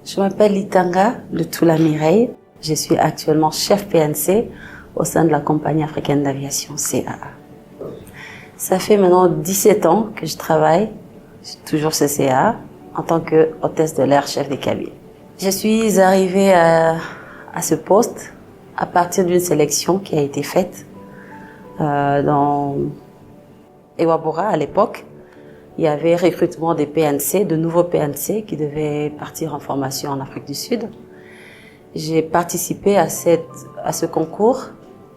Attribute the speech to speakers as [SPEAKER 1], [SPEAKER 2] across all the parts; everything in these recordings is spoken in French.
[SPEAKER 1] Je m'appelle Litanga Lutula Mireille. Je suis actuellement chef PNC au sein de la compagnie africaine d'aviation CAA. Ça fait maintenant 17 ans que je travaille, toujours chez CAA, en tant que hôtesse de l'air chef des cabines. Je suis arrivée à ce poste à partir d'une sélection qui a été faite dans Ewabora à l'époque. Il y avait recrutement des PNC, de nouveaux PNC qui devaient partir en formation en Afrique du Sud. J'ai participé à ce concours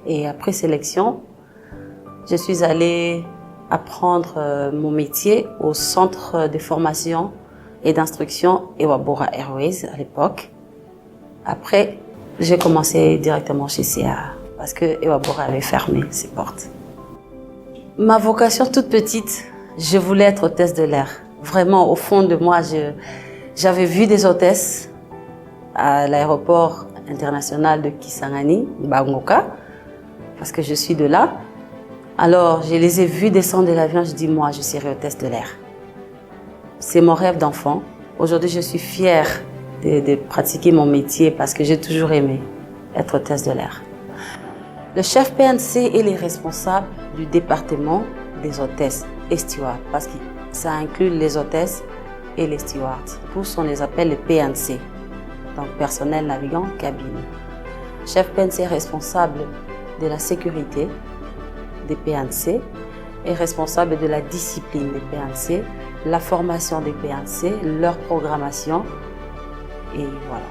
[SPEAKER 1] et après sélection, je suis allée apprendre mon métier au centre de formation et d'instruction Ewabora Airways à l'époque. Après, j'ai commencé directement chez CAA parce que Ewabora avait fermé ses portes. Ma vocation toute petite, je voulais être hôtesse de l'air. Vraiment, au fond de moi, j'avais vu des hôtesses à l'aéroport international de Kisangani, Bangoka, parce que je suis de là. Alors, je les ai vues descendre de l'avion, je dis, moi, je serai hôtesse de l'air. C'est mon rêve d'enfant. Aujourd'hui, je suis fière de pratiquer mon métier parce que j'ai toujours aimé être hôtesse de l'air. Le chef PNC est le responsable du département des hôtesses et stewards, parce que ça inclut les hôtesses et les stewards. Tous, on les appelle les PNC, donc personnel navigant cabine. Chef PNC est responsable de la sécurité des PNC, est responsable de la discipline des PNC, la formation des PNC, leur programmation, et voilà.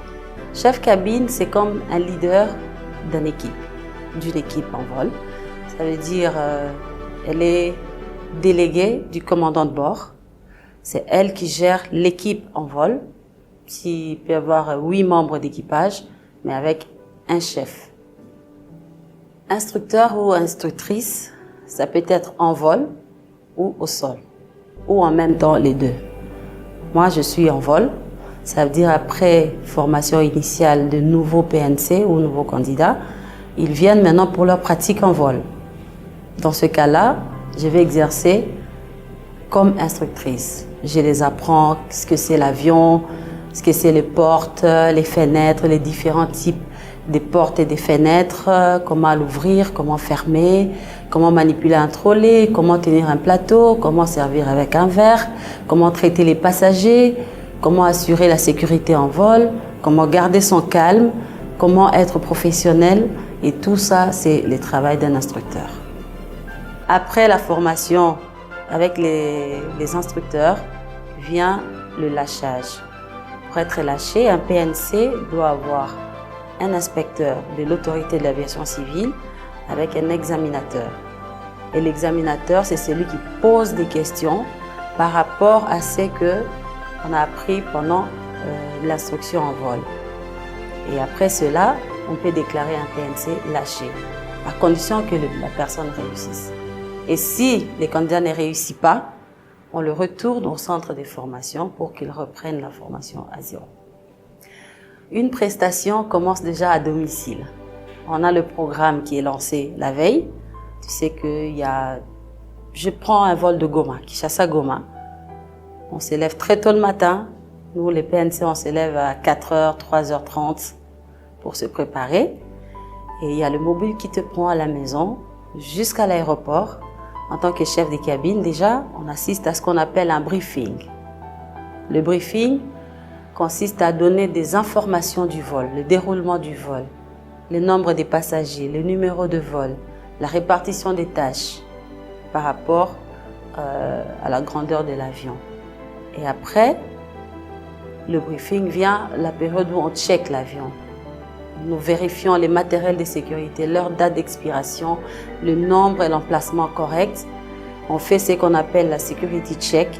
[SPEAKER 1] Chef cabine, c'est comme un leader d'une équipe en vol. Ça veut dire, elle est déléguée du commandant de bord. C'est elle qui gère l'équipe en vol. Il peut y avoir 8 membres d'équipage, mais avec un chef. Instructeur ou instructrice, ça peut être en vol ou au sol, ou en même temps les deux. Moi, je suis en vol. Ça veut dire après formation initiale de nouveaux PNC ou nouveaux candidats, ils viennent maintenant pour leur pratique en vol. Dans ce cas-là, je vais exercer comme instructrice. Je les apprends ce que c'est l'avion, ce que c'est les portes, les fenêtres, les différents types des portes et des fenêtres, comment l'ouvrir, comment fermer, comment manipuler un trolley, comment tenir un plateau, comment servir avec un verre, comment traiter les passagers, comment assurer la sécurité en vol, comment garder son calme, comment être professionnel. Et tout ça, c'est le travail d'un instructeur. Après la formation avec les instructeurs, vient le lâchage. Pour être lâché, un PNC doit avoir un inspecteur de l'autorité de l'aviation civile avec un examinateur. Et l'examinateur, c'est celui qui pose des questions par rapport à ce qu'on a appris pendant l'instruction en vol. Et après cela, on peut déclarer un PNC lâché, à condition que la personne réussisse. Et si le candidat ne réussit pas, on le retourne au centre de formation pour qu'il reprenne la formation à zéro. Une prestation commence déjà à domicile. On a le programme qui est lancé la veille. Tu sais je prends un vol de Goma, Kinshasa Goma. On se lève très tôt le matin. Nous, les PNC, on se lève à 4h, 3h30 pour se préparer. Et il y a le mobile qui te prend à la maison jusqu'à l'aéroport. En tant que chef de cabine, déjà, on assiste à ce qu'on appelle un briefing. Le briefing consiste à donner des informations du vol, le déroulement du vol, le nombre des passagers, le numéro de vol, la répartition des tâches par rapport à la grandeur de l'avion. Et après, le briefing vient la période où on check l'avion. Nous vérifions les matériels de sécurité, leur date d'expiration, le nombre et l'emplacement correct. On fait ce qu'on appelle la security check.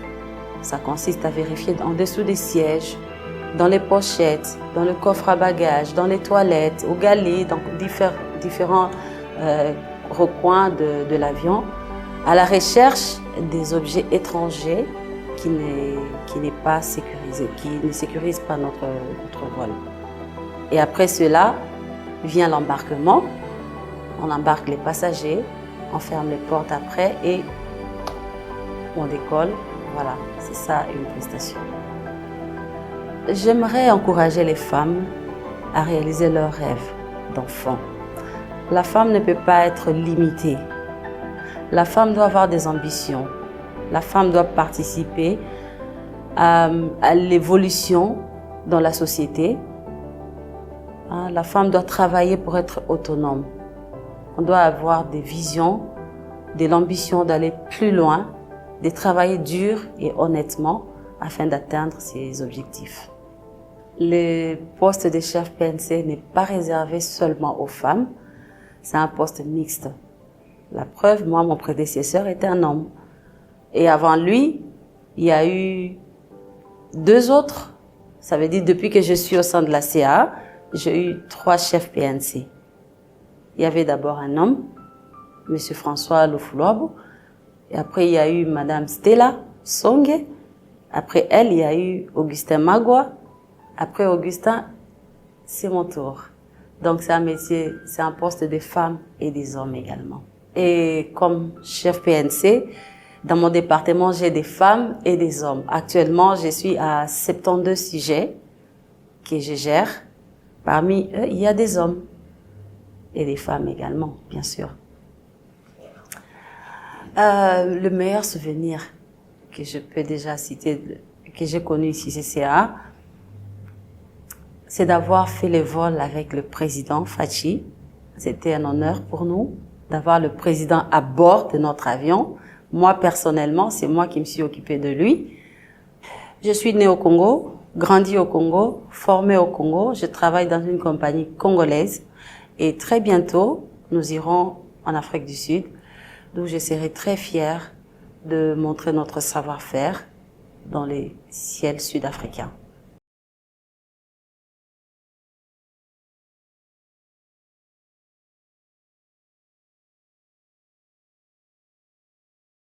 [SPEAKER 1] Ça consiste à vérifier en dessous des sièges, dans les pochettes, dans le coffre à bagages, dans les toilettes, au galet, dans différents recoins de l'avion, à la recherche des objets étrangers qui n'est pas sécurisé, qui ne sécurisent pas notre vol. Et après cela, vient l'embarquement. On embarque les passagers, on ferme les portes après et on décolle. Voilà, c'est ça une prestation. J'aimerais encourager les femmes à réaliser leurs rêves d'enfant. La femme ne peut pas être limitée. La femme doit avoir des ambitions. La femme doit participer à l'évolution dans la société. La femme doit travailler pour être autonome. On doit avoir des visions, de l'ambition d'aller plus loin, de travailler dur et honnêtement afin d'atteindre ses objectifs. Le poste de chef PNC n'est pas réservé seulement aux femmes, c'est un poste mixte. La preuve, moi, mon prédécesseur était un homme. Et avant lui, il y a eu 2 autres. Ça veut dire, depuis que je suis au sein de la CA, j'ai eu 3 chefs PNC. Il y avait d'abord un homme, M. François Lofouloabo. Et après, il y a eu Mme Stella Songe. Après elle, il y a eu Augustin Magua. Après Augustin, c'est mon tour. Donc c'est un métier, c'est un poste des femmes et des hommes également. Et comme chef PNC, dans mon département, j'ai des femmes et des hommes. Actuellement, je suis à 72 sujets que je gère. Parmi eux, il y a des hommes et des femmes également, bien sûr. Le meilleur souvenir que je peux déjà citer, que j'ai connu ici CCA, c'est d'avoir fait le vol avec le président Fachi. C'était un honneur pour nous d'avoir le président à bord de notre avion. Moi, personnellement, c'est moi qui me suis occupée de lui. Je suis née au Congo, grandie au Congo, formée au Congo. Je travaille dans une compagnie congolaise. Et très bientôt, nous irons en Afrique du Sud, d'où je serai très fière de montrer notre savoir-faire dans les ciels sud-africains.